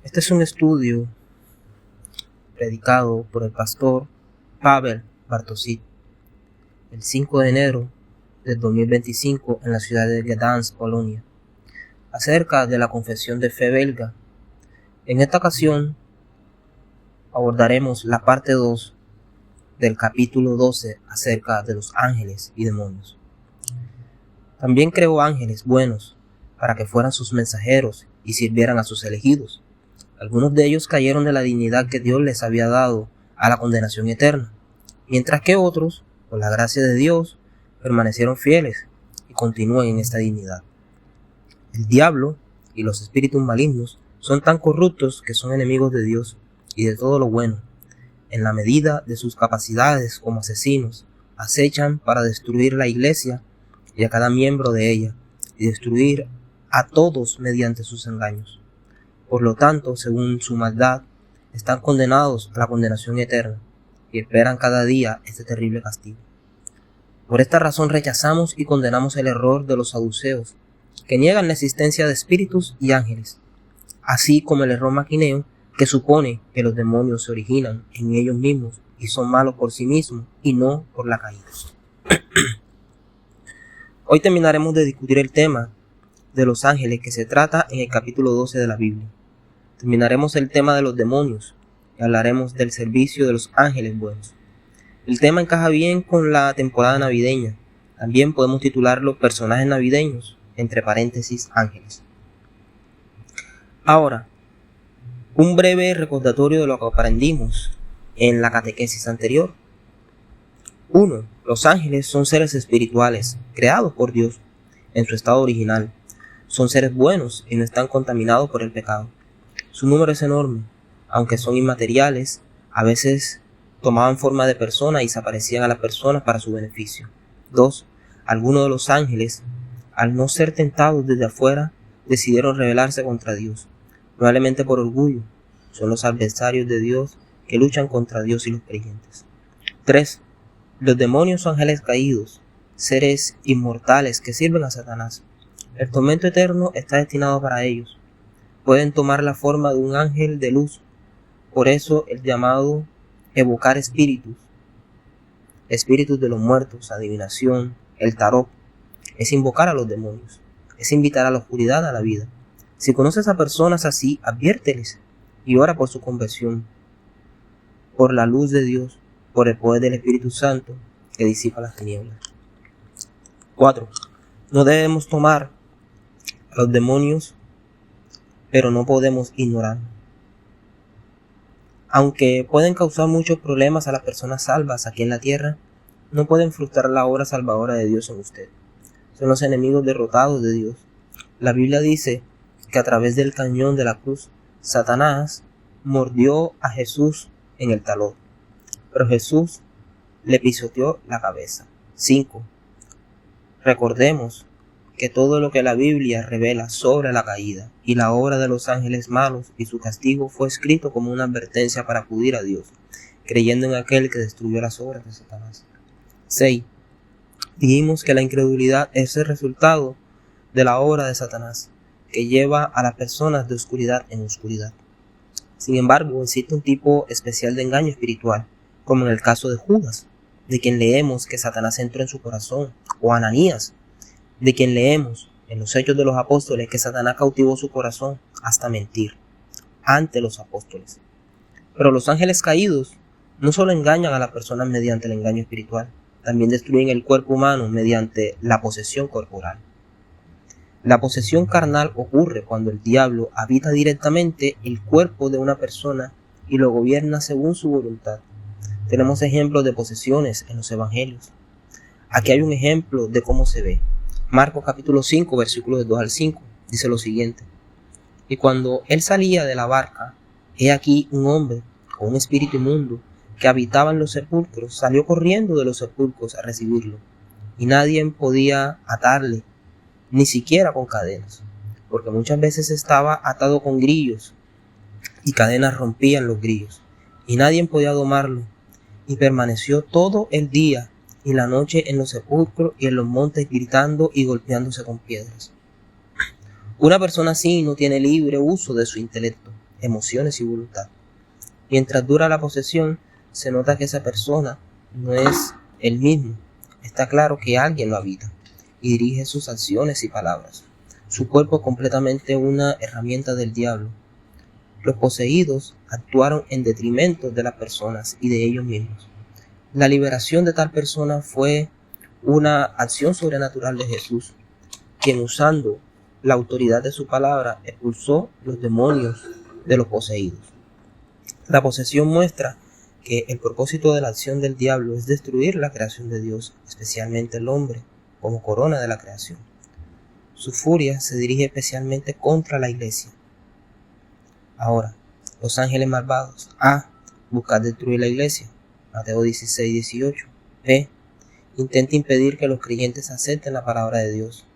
Este es un estudio predicado por el pastor Pavel Bartosik el 5 de enero del 2025 en la ciudad de Gdansk, Polonia, acerca de la confesión de fe belga. En esta ocasión abordaremos la parte 2 del capítulo 12 acerca de los ángeles y demonios. También creó ángeles buenos para que fueran sus mensajeros y sirvieran a sus elegidos. Algunos de ellos cayeron de la dignidad que Dios les había dado a la condenación eterna, mientras que otros, por la gracia de Dios, permanecieron fieles y continúan en esta dignidad. El diablo y los espíritus malignos son tan corruptos que son enemigos de Dios y de todo lo bueno. En la medida de sus capacidades como asesinos, acechan para destruir la iglesia y a cada miembro de ella, y destruir a todos mediante sus engaños. Por lo tanto, según su maldad, están condenados a la condenación eterna y esperan cada día este terrible castigo. Por esta razón rechazamos y condenamos el error de los saduceos, que niegan la existencia de espíritus y ángeles, así como el error maquineo que supone que los demonios se originan en ellos mismos y son malos por sí mismos y no por la caída. Hoy terminaremos de discutir el tema de los ángeles que se trata en el capítulo 12 de la Biblia. Terminaremos el tema de los demonios y hablaremos del servicio de los ángeles buenos. El tema encaja bien con la temporada navideña. También podemos titularlo personajes navideños, entre paréntesis ángeles. Ahora, un breve recordatorio de lo que aprendimos en la catequesis anterior. 1. Los ángeles son seres espirituales, creados por Dios en su estado original. Son seres buenos y no están contaminados por el pecado. Su número es enorme, aunque son inmateriales, a veces tomaban forma de persona y se aparecían a las personas para su beneficio. 2. Algunos de los ángeles, al no ser tentados desde afuera, decidieron rebelarse contra Dios, probablemente por orgullo. Son los adversarios de Dios que luchan contra Dios y los creyentes. 3. Los demonios son ángeles caídos, seres inmortales que sirven a Satanás. El tormento eterno está destinado para ellos. Pueden tomar la forma de un ángel de luz. Por eso el llamado evocar espíritus de los muertos, adivinación, el tarot, es invocar a los demonios, es invitar a la oscuridad a la vida. Si conoces a personas así, adviérteles y ora por su conversión, por la luz de Dios, por el poder del Espíritu Santo que disipa las tinieblas. 4. No debemos tomar a los demonios, pero no podemos ignorarlos. Aunque pueden causar muchos problemas a las personas salvas aquí en la tierra, no pueden frustrar la obra salvadora de Dios en usted. Son los enemigos derrotados de Dios. La Biblia dice que a través del cañón de la cruz, Satanás mordió a Jesús en el talón, pero Jesús le pisoteó la cabeza. 5. Recordemos que todo lo que la Biblia revela sobre la caída y la obra de los ángeles malos y su castigo fue escrito como una advertencia para acudir a Dios, creyendo en aquel que destruyó las obras de Satanás. 6. Dijimos que la incredulidad es el resultado de la obra de Satanás, que lleva a las personas de oscuridad en oscuridad. Sin embargo, existe un tipo especial de engaño espiritual, como en el caso de Judas, de quien leemos que Satanás entró en su corazón, o Ananías, de quien leemos en los Hechos de los Apóstoles que Satanás cautivó su corazón hasta mentir ante los apóstoles. Pero los ángeles caídos no solo engañan a las personas mediante el engaño espiritual, también destruyen el cuerpo humano mediante la posesión corporal. La posesión carnal ocurre cuando el diablo habita directamente el cuerpo de una persona y lo gobierna según su voluntad. Tenemos ejemplos de posesiones en los evangelios. Aquí hay un ejemplo de cómo se ve. Marcos capítulo 5, versículos de 2 al 5, dice lo siguiente. Y cuando él salía de la barca, he aquí un hombre con un espíritu inmundo que habitaba en los sepulcros, salió corriendo de los sepulcros a recibirlo, y nadie podía atarle, ni siquiera con cadenas, porque muchas veces estaba atado con grillos, y cadenas rompían los grillos, y nadie podía domarlo, y permaneció todo el día y la noche en los sepulcros y en los montes gritando y golpeándose con piedras. Una persona así no tiene libre uso de su intelecto, emociones y voluntad. Mientras dura la posesión, se nota que esa persona no es el mismo. Está claro que alguien lo habita y dirige sus acciones y palabras. Su cuerpo es completamente una herramienta del diablo. Los poseídos actuaron en detrimento de las personas y de ellos mismos. La liberación de tal persona fue una acción sobrenatural de Jesús, quien usando la autoridad de su palabra expulsó los demonios de los poseídos. La posesión muestra que el propósito de la acción del diablo es destruir la creación de Dios, especialmente el hombre, como corona de la creación. Su furia se dirige especialmente contra la iglesia. Ahora, los ángeles malvados. A. Buscar destruir la iglesia. Mateo 16:18. B. Intenta impedir que los creyentes acepten la palabra de Dios.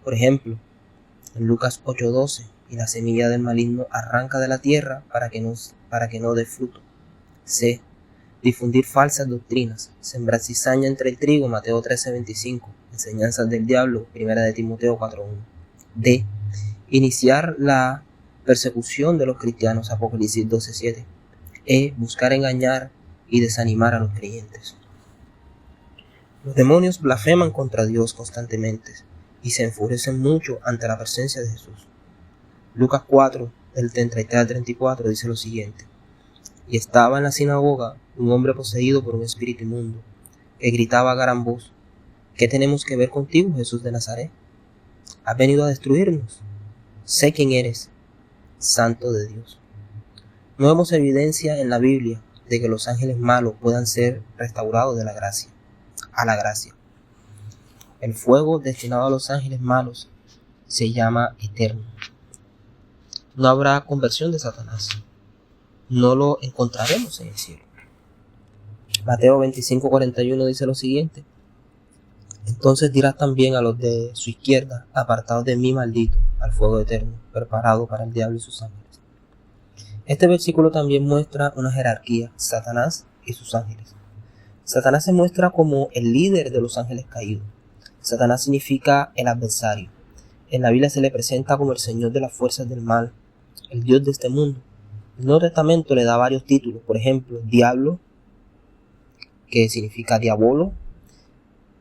Por ejemplo, en Lucas 8:12, y la semilla del maligno arranca de la tierra para que no dé fruto. C. Difundir falsas doctrinas, sembrar cizaña entre el trigo, Mateo 13:25, enseñanzas del diablo, 1 de Timoteo 4:1. D. Iniciar la persecución de los cristianos, Apocalipsis 12:7. E. Buscar engañar y desanimar a los creyentes. Los demonios blasfeman contra Dios constantemente y se enfurecen mucho ante la presencia de Jesús. Lucas 4, del 33 al 34, dice lo siguiente: Y estaba en la sinagoga un hombre poseído por un espíritu inmundo, que gritaba a gran voz: ¿Qué tenemos que ver contigo, Jesús de Nazaret? ¿Has venido a destruirnos? Sé quién eres, Santo de Dios. No vemos evidencia en la Biblia de que los ángeles malos puedan ser restaurados de la gracia a la gracia. El fuego destinado a los ángeles malos se llama eterno. No habrá conversión de Satanás. No lo encontraremos en el cielo. Mateo 25:41 dice lo siguiente: Entonces dirás también a los de su izquierda: Apartados de mí, maldito, al fuego eterno, preparado para el diablo y sus ángeles. Este versículo también muestra una jerarquía: Satanás y sus ángeles. Satanás se muestra como el líder de los ángeles caídos. Satanás significa el adversario. En la Biblia se le presenta como el señor de las fuerzas del mal, el Dios de este mundo. El Nuevo Testamento le da varios títulos, por ejemplo, diablo, que significa diabolo,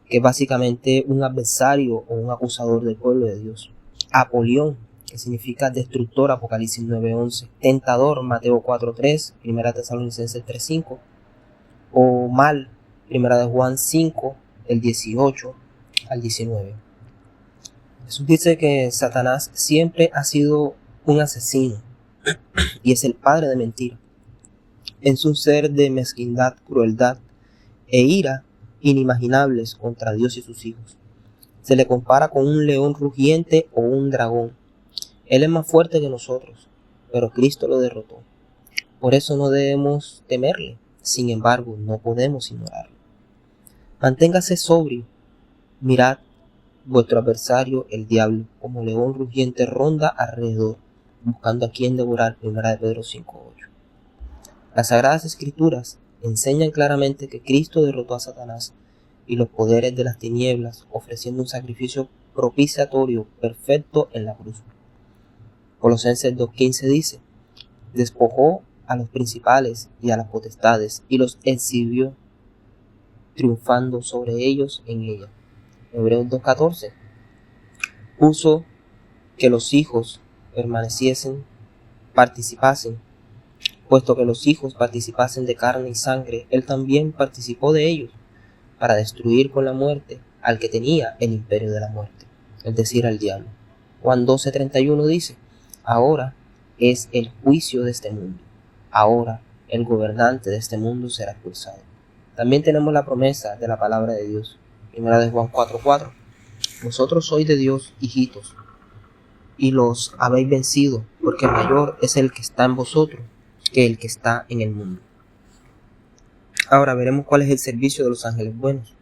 que es básicamente un adversario o un acusador del pueblo de Dios. Apolión, que significa destructor, Apocalipsis 9:11. Tentador, Mateo 4:3, 1 Tesalonicenses 3:5. O mal, 1 de Juan 5, del 18 al 19. Jesús dice que Satanás siempre ha sido un asesino y es el padre de mentira. Es un ser de mezquindad, crueldad e ira inimaginables contra Dios y sus hijos. Se le compara con un león rugiente o un dragón. Él es más fuerte que nosotros, pero Cristo lo derrotó. Por eso no debemos temerle. Sin embargo, no podemos ignorarlo. Manténgase sobrio. Mirad, vuestro adversario, el diablo, como león rugiente ronda alrededor, buscando a quien devorar. 1 de Pedro 5:8. Las Sagradas Escrituras enseñan claramente que Cristo derrotó a Satanás y los poderes de las tinieblas, ofreciendo un sacrificio propiciatorio perfecto en la cruz. Colosenses 2:15 dice: Despojó a los principales y a las potestades y los exhibió, triunfando sobre ellos en ella. Hebreos 2:14. Puso que los hijos participasen, puesto que los hijos participasen de carne y sangre, él también participó de ellos, para destruir con la muerte al que tenía el imperio de la muerte, es decir, al diablo. Juan 12:31 dice: Ahora es el juicio de este mundo. Ahora el gobernante de este mundo será expulsado. También tenemos la promesa de la palabra de Dios. 1 de Juan 4:4. Vosotros sois de Dios, hijitos, y los habéis vencido, porque mayor es el que está en vosotros que el que está en el mundo. Ahora veremos cuál es el servicio de los ángeles buenos.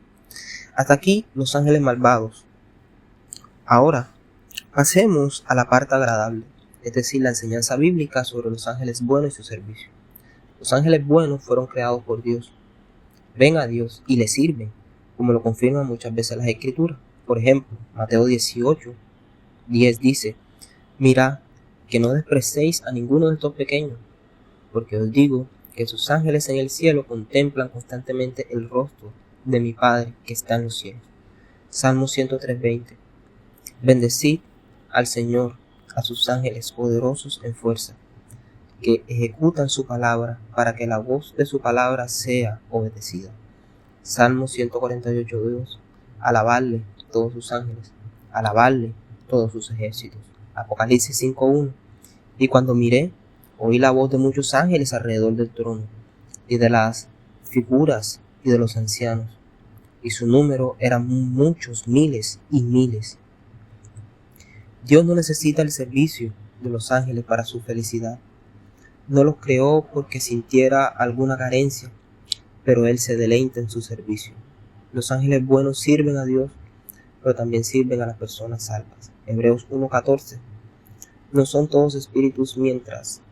Hasta aquí los ángeles malvados. Ahora pasemos a la parte agradable, es decir, la enseñanza bíblica sobre los ángeles buenos y su servicio. Los ángeles buenos fueron creados por Dios. Ven a Dios y le sirven, como lo confirman muchas veces las Escrituras. Por ejemplo, Mateo 18:10 dice: Mirad, que no despreciéis a ninguno de estos pequeños, porque os digo que sus ángeles en el cielo contemplan constantemente el rostro de mi Padre que está en los cielos. Salmo 103:20. Bendecid al Señor, a sus ángeles poderosos en fuerza, que ejecutan su palabra para que la voz de su palabra sea obedecida. Salmo 148:2. Alabadle todos sus ángeles, alabadle todos sus ejércitos. Apocalipsis 5:1. Y cuando miré, oí la voz de muchos ángeles alrededor del trono, y de las figuras y de los ancianos, y su número eran muchos miles y miles. Dios no necesita el servicio de los ángeles para su felicidad. No los creó porque sintiera alguna carencia, pero Él se deleita en su servicio. Los ángeles buenos sirven a Dios, pero también sirven a las personas salvas. Hebreos 1:14. No son todos espíritus mientras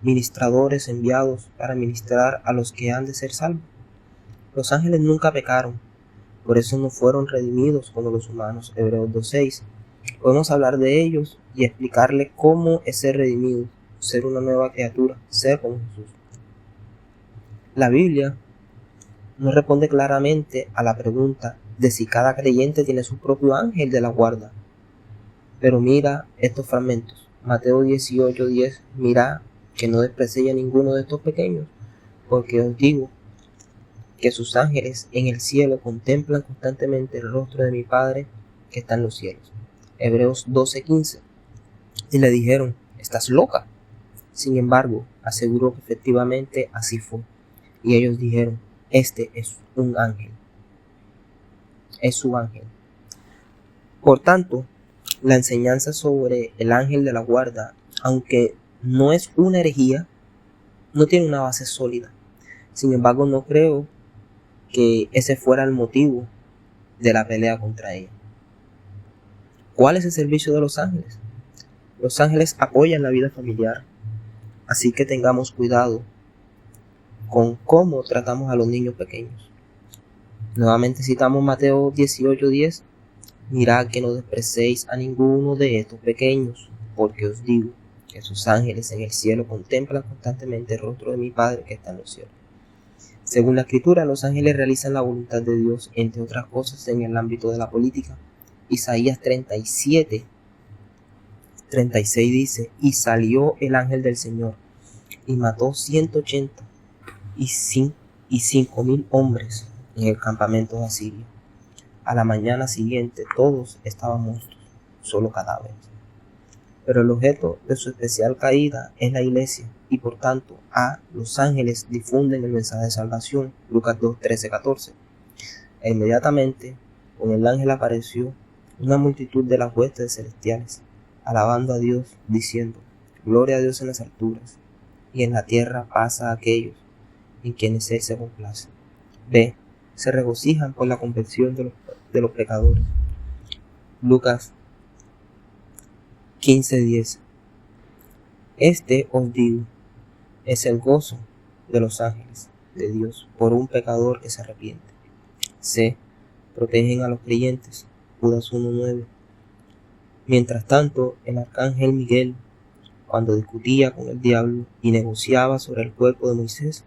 ministradores enviados para ministrar a los que han de ser salvos. Los ángeles nunca pecaron, por eso no fueron redimidos como los humanos. Hebreos 2:6. Podemos hablar de ellos y explicarle cómo es ser redimido, ser una nueva criatura, ser como Jesús. La Biblia no responde claramente a la pregunta de si cada creyente tiene su propio ángel de la guarda. Pero mira estos fragmentos. Mateo 18:10. Mira que no desprecie a ninguno de estos pequeños, porque os digo que sus ángeles en el cielo contemplan constantemente el rostro de mi Padre que está en los cielos. Hebreos 12:15. Y le dijeron, ¿estás loca? Sin embargo, aseguró que efectivamente así fue. Y ellos dijeron, este es un ángel. Es su ángel. Por tanto, la enseñanza sobre el ángel de la guarda, aunque no es una herejía, no tiene una base sólida. Sin embargo, no creo que ese fuera el motivo de la pelea contra ella. ¿Cuál es el servicio de los ángeles? Los ángeles apoyan la vida familiar, así que tengamos cuidado con cómo tratamos a los niños pequeños. Nuevamente citamos Mateo 18:10. Mirad que no despreciéis a ninguno de estos pequeños, porque os digo que sus ángeles en el cielo contemplan constantemente el rostro de mi Padre que está en los cielos. Según la Escritura, los ángeles realizan la voluntad de Dios, entre otras cosas, en el ámbito de la política. Isaías 37:36 dice, y salió el ángel del Señor, y mató 185,000 hombres en el campamento de Asiria. A la mañana siguiente todos estaban muertos, solo cadáveres. Pero el objeto de su especial caída es la iglesia, y por tanto los ángeles difunden el mensaje de salvación. Lucas 2:13-14. E inmediatamente con el ángel apareció una multitud de las huestes celestiales, alabando a Dios, diciendo, gloria a Dios en las alturas, y en la tierra paz a aquellos en quienes Él se complace. B. Se regocijan por la conversión de los pecadores. Lucas 15:10. Este os digo, es el gozo de los ángeles de Dios por un pecador que se arrepiente. C. Protegen a los creyentes. Judas 1:9. Mientras tanto, el arcángel Miguel, cuando discutía con el diablo y negociaba sobre el cuerpo de Moisés,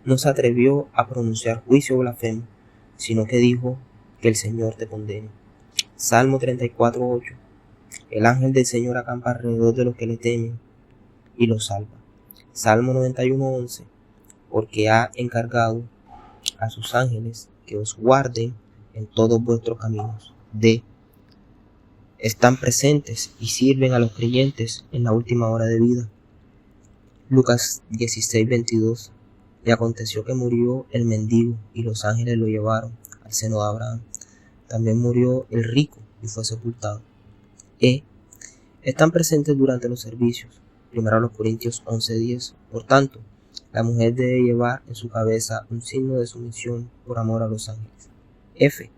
no se atrevió a pronunciar juicio blasfemo, sino que dijo, que el Señor te condene. Salmo 34:8. El ángel del Señor acampa alrededor de los que le temen y los salva. Salmo 91:11. Porque ha encargado a sus ángeles que os guarden en todos vuestros caminos. D. Están presentes y sirven a los creyentes en la última hora de vida. Lucas 16:22. Y aconteció que murió el mendigo y los ángeles lo llevaron al seno de Abraham. También murió el rico y fue sepultado. E. Están presentes durante los servicios. 1 Corintios 11:10. Por tanto, la mujer debe llevar en su cabeza un signo de sumisión por amor a los ángeles. F.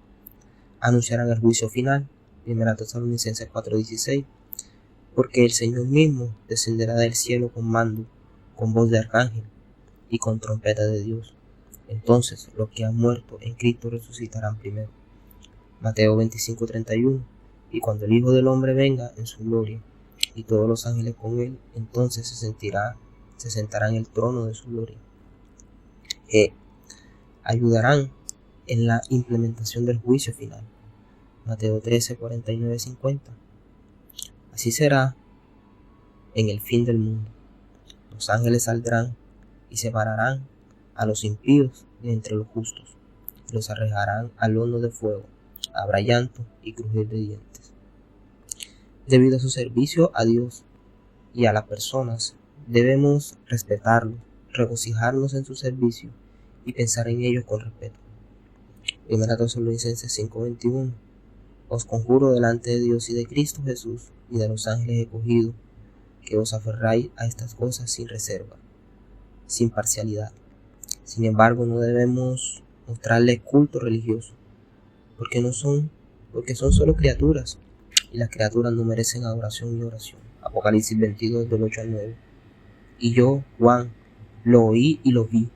Anunciarán el juicio final. 1 Tesalonicenses 4:16. Porque el Señor mismo descenderá del cielo con mando, con voz de arcángel y con trompeta de Dios. Entonces los que han muerto en Cristo resucitarán primero. Mateo 25:31. Y cuando el Hijo del Hombre venga en su gloria, y todos los ángeles con él. Entonces se sentará en el trono de su gloria. Ayudarán en la implementación del juicio final. Mateo 13, 49, 50. Así será en el fin del mundo. Los ángeles saldrán y separarán a los impíos de entre los justos, y los arrojarán al horno de fuego. Habrá llanto y crujir de dientes. Debido a su servicio a Dios y a las personas, debemos respetarlos, regocijarnos en su servicio y pensar en ellos con respeto. 1 Tesalonicenses 5:21. Os conjuro delante de Dios y de Cristo Jesús y de los ángeles escogidos, que os aferráis a estas cosas sin reserva, sin parcialidad. Sin embargo, no debemos mostrarles culto religioso, porque son solo criaturas, y las criaturas no merecen adoración y oración. Apocalipsis 22, del 8 al 9. Y yo, Juan, lo oí y lo vi.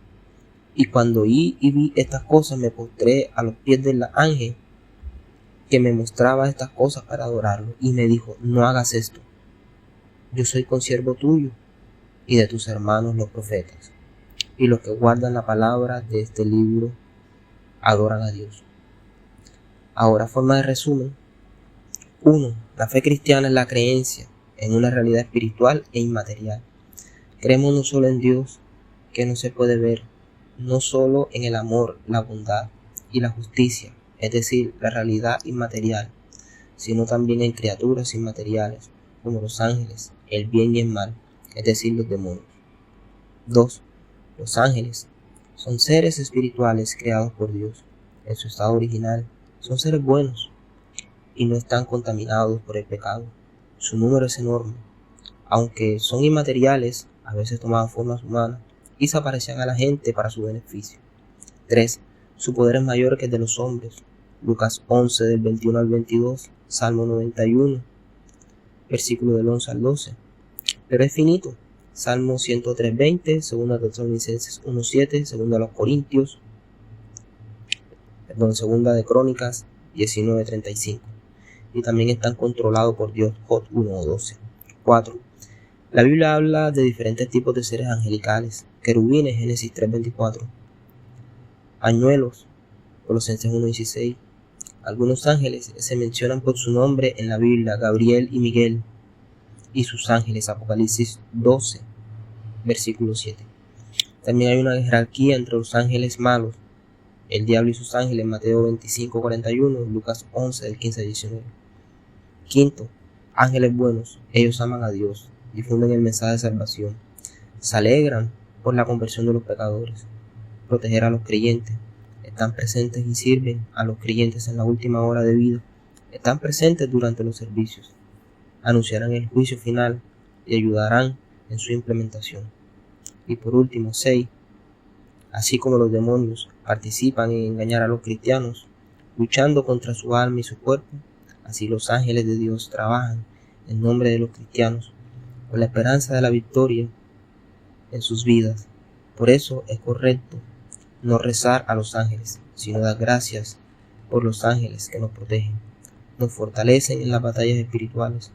Y cuando oí y vi estas cosas, me postré a los pies del ángel que me mostraba estas cosas para adorarlo, y me dijo: no hagas esto. Yo soy consiervo tuyo y de tus hermanos los profetas, y los que guardan la palabra de este libro adoran a Dios. Ahora, forma de resumen. 1. La fe cristiana es la creencia en una realidad espiritual e inmaterial. Creemos no solo en Dios, que no se puede ver, no solo en el amor, la bondad y la justicia, es decir, la realidad inmaterial, sino también en criaturas inmateriales, como los ángeles, el bien y el mal, es decir, los demonios. 2. Los ángeles son seres espirituales creados por Dios. En su estado original, son seres buenos y no están contaminados por el pecado. Su número es enorme. Aunque son inmateriales, a veces tomaban formas humanas y se aparecían a la gente para su beneficio. 3. Su poder es mayor que el de los hombres. Lucas 11, del 21 al 22, Salmo 91, versículo del 11 al 12. Pero es finito. Salmo 103, 20, 2 Tesalonicenses 1, 7, 2 de Crónicas 19, 35. Y también están controlados por Dios. Job 1, 12. 4. La Biblia habla de diferentes tipos de seres angelicales. Querubines, Génesis 3, 24. Añuelos, Colosenses 1, 16. Algunos ángeles se mencionan por su nombre en la Biblia: Gabriel y Miguel, y sus ángeles, Apocalipsis 12, versículo 7. También hay una jerarquía entre los ángeles malos, el diablo y sus ángeles, Mateo 25, 41, Lucas 11, del 15 al 19. 5. Ángeles buenos, ellos aman a Dios, difunden el mensaje de salvación, se alegran por la conversión de los pecadores, proteger a los creyentes, están presentes y sirven a los creyentes en la última hora de vida, están presentes durante los servicios, anunciarán el juicio final y ayudarán en su implementación. Y por último, 6. Así como los demonios participan en engañar a los cristianos, luchando contra su alma y su cuerpo, así los ángeles de Dios trabajan en nombre de los cristianos, con la esperanza de la victoria en sus vidas. Por eso es correcto no rezar a los ángeles, sino dar gracias por los ángeles que nos protegen, nos fortalecen en las batallas espirituales,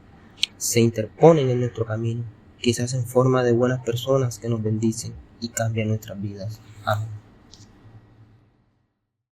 se interponen en nuestro camino, quizás en forma de buenas personas que nos bendicen y cambian nuestras vidas. Amén.